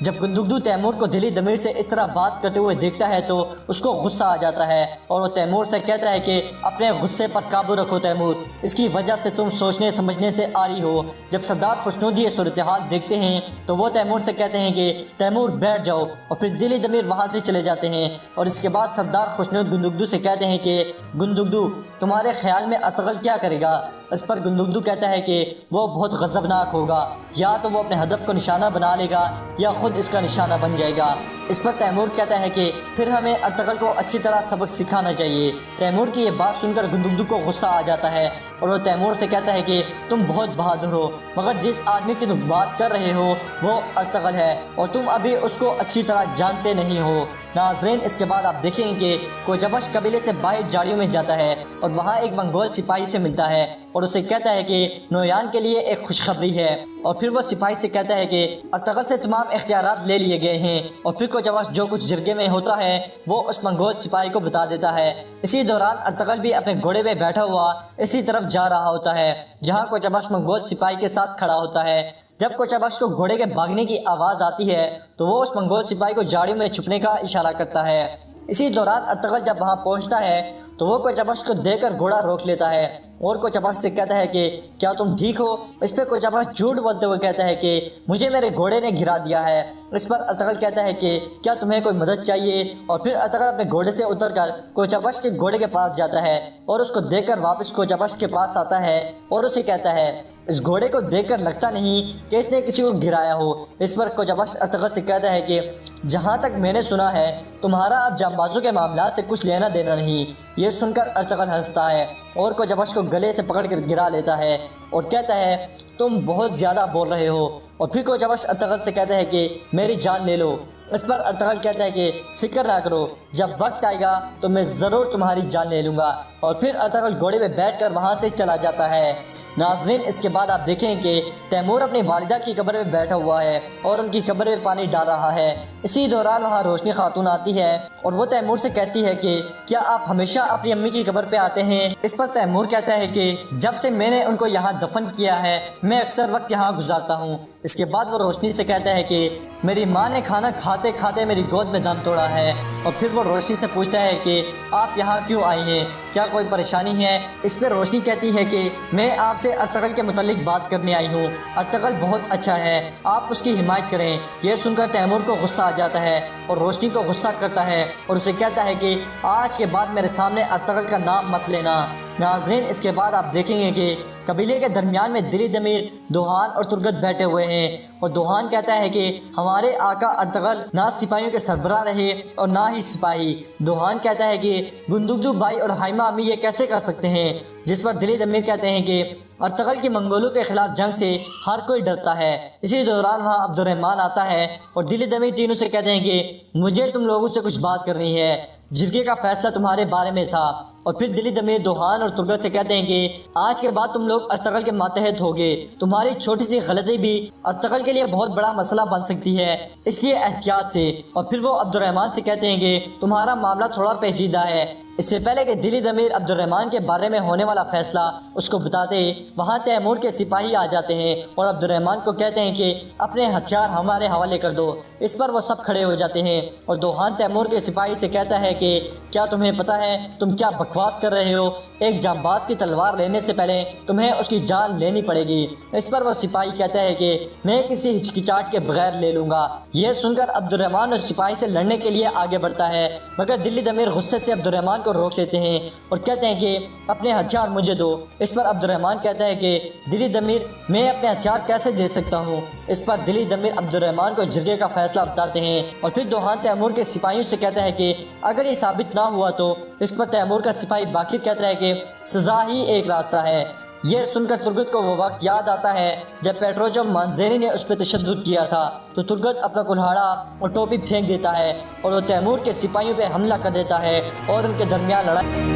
جب گندگدو تیمور کو دلی ضمیر سے اس طرح بات کرتے ہوئے دیکھتا ہے تو اس کو غصہ آ جاتا ہے اور وہ تیمور سے کہتا ہے کہ اپنے غصے پر قابو رکھو تیمور، اس کی وجہ سے تم سوچنے سمجھنے سے آری ہو۔ جب سردار خوشنودی یہ صورتحال دیکھتے ہیں تو وہ تیمور سے کہتے ہیں کہ تیمور بیٹھ جاؤ، اور پھر دلی ضمیر وہاں سے چلے جاتے ہیں۔ اور اس کے بعد سردار خوشنود گندگدو سے کہتے ہیں کہ گندگدو تمہارے خیال میں ارطغرل کیا کرے گا؟ اس پر گندگدو کہتا ہے کہ وہ بہت غضبناک ہوگا، یا تو وہ اپنے ہدف کو نشانہ بنا لے گا یا خود اس کا نشانہ بن جائے گا۔ اس پر تیمور کہتا ہے کہ پھر ہمیں ارطغرل کو اچھی طرح سبق سکھانا چاہیے۔ تیمور کی یہ بات سن کر گندگدو کو غصہ آ جاتا ہے اور وہ تیمور سے کہتا ہے کہ تم بہت بہادر ہو، مگر جس آدمی کی تم بات کر رہے ہو وہ ارطغرل ہے اور تم ابھی اس کو اچھی طرح جانتے نہیں ہو۔ ناظرین، اس کے بعد آپ دیکھیں گے کہ کوچبش قبیلے سے باہر جھاڑیوں میں جاتا ہے اور وہاں ایک منگول سپاہی سے ملتا ہے اور اسے کہتا ہے کہ نویان کے لیے ایک خوشخبری ہے، اور پھر وہ سپاہی سے کہتا ہے کہ ارطغرل سے تمام اختیارات لے لیے گئے ہیں، اور پھر کوچبش جو کچھ جرگے میں ہوتا ہے وہ اس منگول سپاہی کو بتا دیتا ہے۔ اسی دوران ارطغرل بھی اپنے گھوڑے پہ بیٹھا ہوا اسی طرف جا رہا ہوتا ہے جہاں کوچبش منگول سپاہی کے ساتھ کھڑا ہوتا ہے۔ جب کوچبش کو گھوڑے کے بھاگنے کی آواز آتی ہے تو وہ اس منگول سپاہی کو جھاڑیوں میں چھپنے کا اشارہ کرتا ہے۔ اسی دوران ارطغرل جب وہاں پہنچتا ہے تو وہ کوچبش کو دیکھ کر گھوڑا روک لیتا ہے اور کوچبش سے کہتا ہے کہ کیا تم ٹھیک ہو؟ اس پہ کوچبش جھوٹ بولتے ہوئے کہتا ہے کہ مجھے میرے گھوڑے نے گرا دیا ہے۔ اس پر ارطغرل کہتا ہے کہ کیا تمہیں کوئی مدد چاہیے؟ اور پھر ارطغرل اپنے گھوڑے سے اتر کر کوچبش کے گھوڑے کے پاس جاتا ہے اور اس کو دیکھ کر واپس کوچبش کے پاس آتا ہے اور اسے کہتا ہے اس گھوڑے کو دیکھ کر لگتا نہیں کہ اس نے کسی کو گرایا ہو۔ اس پر کوچبش ارطغرل سے کہتا ہے کہ جہاں تک میں نے سنا ہے تمہارا اب جانبازوں کے معاملات سے کچھ لینا دینا نہیں۔ یہ سن کر ارطغرل ہنستا ہے اور کوچبش کو گلے سے پکڑ کر گرا لیتا ہے اور کہتا ہے تم بہت زیادہ بول رہے ہو، اور پھر کوچبش ارطغرل سے کہتا ہے کہ میری جان لے لو۔ اس پر ارطغرل کہتا ہے کہ فکر نہ کرو، جب وقت آئے گا تو میں ضرور تمہاری جان لے لوں گا، اور پھر ارطغرل گھوڑے پہ بیٹھ کر وہاں سے چلا جاتا ہے۔ ناظرین، اس کے بعد آپ دیکھیں کہ تیمور اپنی والدہ کی قبر پہ بیٹھا ہوا ہے اور ان کی قبر پہ پانی ڈال رہا ہے۔ اسی دوران وہاں روشنی خاتون آتی ہے اور وہ تیمور سے کہتی ہے کہ کیا آپ ہمیشہ اپنی امی کی قبر پہ آتے ہیں؟ اس پر تیمور کہتا ہے کہ جب سے میں نے ان کو یہاں دفن کیا ہے میں اکثر وقت یہاں گزارتا ہوں۔ اس کے بعد وہ روشنی سے کہتا ہے کہ میری ماں نے کھانا کھاتے کھاتے میری گود میں دم توڑا ہے، اور پھر وہ روشنی سے پوچھتا ہے کہ آپ یہاں کیوں آئی ہیں، کیا کوئی پریشانی ہے؟ اس پہ روشنی کہتی ہے کہ میں آپ سے ارطغرل کے متعلق بات کرنے آئی ہوں، ارطغرل بہت اچھا ہے، آپ اس کی حمایت کریں۔ یہ سن کر تیمور کو غصہ آ جاتا ہے اور روشنی کو غصہ کرتا ہے اور اسے کہتا ہے کہ آج کے بعد میرے سامنے ارطغرل کا نام مت لینا۔ ناظرین، اس کے بعد آپ دیکھیں گے کہ قبیلے کے درمیان میں دلی ضمیر، دوحان اور ترگت بیٹھے ہوئے ہیں، اور دوحان کہتا ہے کہ ہمارے آقا ارطغرل نہ سپاہیوں کے سربراہ رہے اور نہ ہی سپاہی۔ دوحان کہتا ہے کہ گندگدو بھائی اور ہائمہ امی یہ کیسے کر سکتے ہیں؟ جس پر دلی ضمیر کہتے ہیں کہ ارطغرل کی منگولوں کے خلاف جنگ سے ہر کوئی ڈرتا ہے۔ اسی دوران وہاں عبد الرحمن آتا ہے اور دلی ضمیر تینوں سے کہتے ہیں کہ مجھے تم لوگوں سے کچھ بات کرنی ہے، جرگے کا فیصلہ تمہارے بارے میں تھا۔ اور پھر دلی ضمیر دوحان اور ترگت سے کہتے ہیں کہ آج کے بعد تم لوگ ارطغرل کے ماتحت ہوگے، تمہاری چھوٹی سی غلطی بھی ارطغرل کے لیے بہت بڑا مسئلہ بن سکتی ہے، اس لیے احتیاط سے۔ اور پھر وہ عبد الرحمن سے کہتے ہیں کہ تمہارا معاملہ تھوڑا پیچیدہ ہے۔ اس سے پہلے کہ دلی ضمیر عبد الرحمن کے بارے میں ہونے والا فیصلہ اس کو بتاتے، وہاں تیمور کے سپاہی آ جاتے ہیں اور عبد الرحمن کو کہتے ہیں کہ اپنے ہتھیار ہمارے حوالے کر دو۔ اس پر وہ سب کھڑے ہو جاتے ہیں اور دوحان تیمور کے سپاہی سے کہتا ہے کہ کیا تمہیں پتہ ہے تم کیا بکواس کر رہے ہو؟ ایک جانباز کی تلوار لینے سے پہلے تمہیں اس کی جان لینی پڑے گی۔ اس پر وہ سپاہی کہتا ہے کہ میں کسی ہچکچاہٹ کے بغیر لے لوں گا۔ یہ سن کر عبد الرحمن اس سپاہی سے لڑنے کے لیے آگے بڑھتا ہے، مگر دلی ضمیر غصے سے عبد الرحمن کو روک لیتے ہیں اور کہتے ہیں کہ اپنے ہتھیار مجھے دو۔ اس پر عبد الرحمن کہتا ہے کہ دلی ضمیر میں اپنے ہتھیار کیسے دے سکتا ہوں؟ اس پر دلی ضمیر عبد الرحمن کو جرگے کا فیصلہ بتاتے ہیں اور پھر دوحان تیمور کے سپاہیوں سے کہتا ہے کہ اگر یہ ثابت نہ ہوا تو اس پر تیمور کا سپاہی باقر کہتا ہے کہ سزا ہی ایک راستہ ہے۔ یہ سن کر ترگت کو وہ وقت یاد آتا ہے جب پیٹروجم مانزینی نے اس پہ تشدد کیا تھا، تو ترگت اپنا کلہاڑا اور ٹوپی پھینک دیتا ہے اور وہ تیمور کے سپاہیوں پہ حملہ کر دیتا ہے اور ان کے درمیان لڑائی۔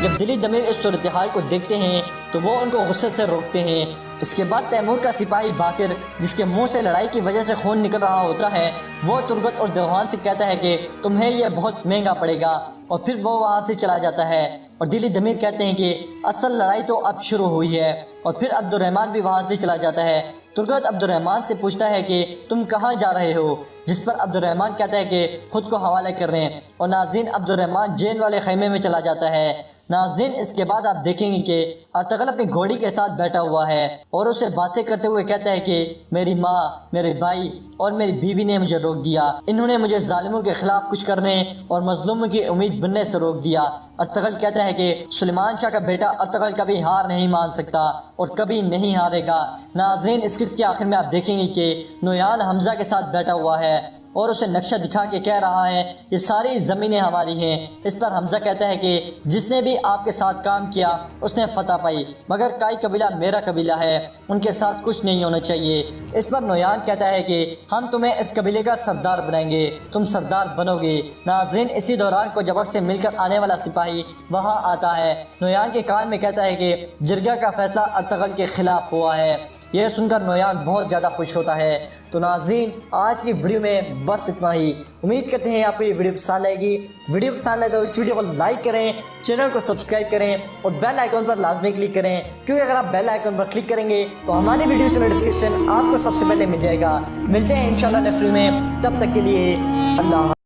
جب دلی ضمیر اس صورتحال کو دیکھتے ہیں تو وہ ان کو غصے سے روکتے ہیں۔ اس کے بعد تیمور کا سپاہی باقر، جس کے منہ سے لڑائی کی وجہ سے خون نکل رہا ہوتا ہے، وہ ترگت اور دوحان سے کہتا ہے کہ تمہیں یہ بہت مہنگا پڑے گا، اور پھر وہ وہاں سے چلا جاتا ہے۔ اور دلی ضمیر کہتے ہیں کہ اصل لڑائی تو اب شروع ہوئی ہے، اور پھر عبد الرحمن بھی وہاں سے چلا جاتا ہے۔ ترگت عبد الرحمن سے پوچھتا ہے کہ تم کہاں جا رہے ہو، جس پر عبد الرحمن کہتا ہے کہ خود کو حوالے کرنے، اور ناظرین عبد الرحمن جیل والے خیمے میں چلا جاتا ہے۔ ناظرین اس کے بعد آپ دیکھیں گے کہ ارطغرل اپنی گھوڑی کے ساتھ بیٹھا ہوا ہے اور اسے باتیں کرتے ہوئے کہتا ہے کہ میری ماں، میرے بھائی اور میری بیوی نے مجھے روک دیا، انہوں نے مجھے ظالموں کے خلاف کچھ کرنے اور مظلوموں کی امید بننے سے روک دیا۔ ارطغرل کہتا ہے کہ سلیمان شاہ کا بیٹا ارطغرل کبھی ہار نہیں مان سکتا اور کبھی نہیں ہارے گا۔ ناظرین اس قسط کے آخر میں آپ دیکھیں گے کہ نویان حمزہ کے ساتھ بیٹھا ہوا ہے اور اسے نقشہ دکھا کے کہہ رہا ہے یہ ساری زمینیں ہماری ہیں۔ اس پر حمزہ کہتا ہے کہ جس نے بھی آپ کے ساتھ کام کیا اس نے فتح پائی، مگر کائی قبیلہ میرا قبیلہ ہے، ان کے ساتھ کچھ نہیں ہونا چاہیے۔ اس پر نویان کہتا ہے کہ ہم تمہیں اس قبیلے کا سردار بنائیں گے، تم سردار بنو گے۔ ناظرین اسی دوران کو جبر سے مل کر آنے والا سپاہی وہاں آتا ہے، نویان کے کان میں کہتا ہے کہ جرگہ کا فیصلہ ارطغرل کے خلاف ہوا ہے۔ یہ سن کر نویان بہت زیادہ خوش ہوتا ہے۔ تو ناظرین آج کی ویڈیو میں بس اتنا ہی، امید کرتے ہیں آپ کو یہ ویڈیو پسند آئے گی۔ ویڈیو پسند آئے تو اس ویڈیو کو لائک کریں، چینل کو سبسکرائب کریں اور بیل آئیکن پر لازمی کلک کریں، کیونکہ اگر آپ بیل آئیکن پر کلک کریں گے تو ہماری ویڈیو سے نوٹیفیکیشن آپ کو سب سے پہلے مل جائے گا۔ ملتے ہیں انشاءاللہ نیکسٹ ویڈیو میں، تب تک کے لیے اللہ حافظ۔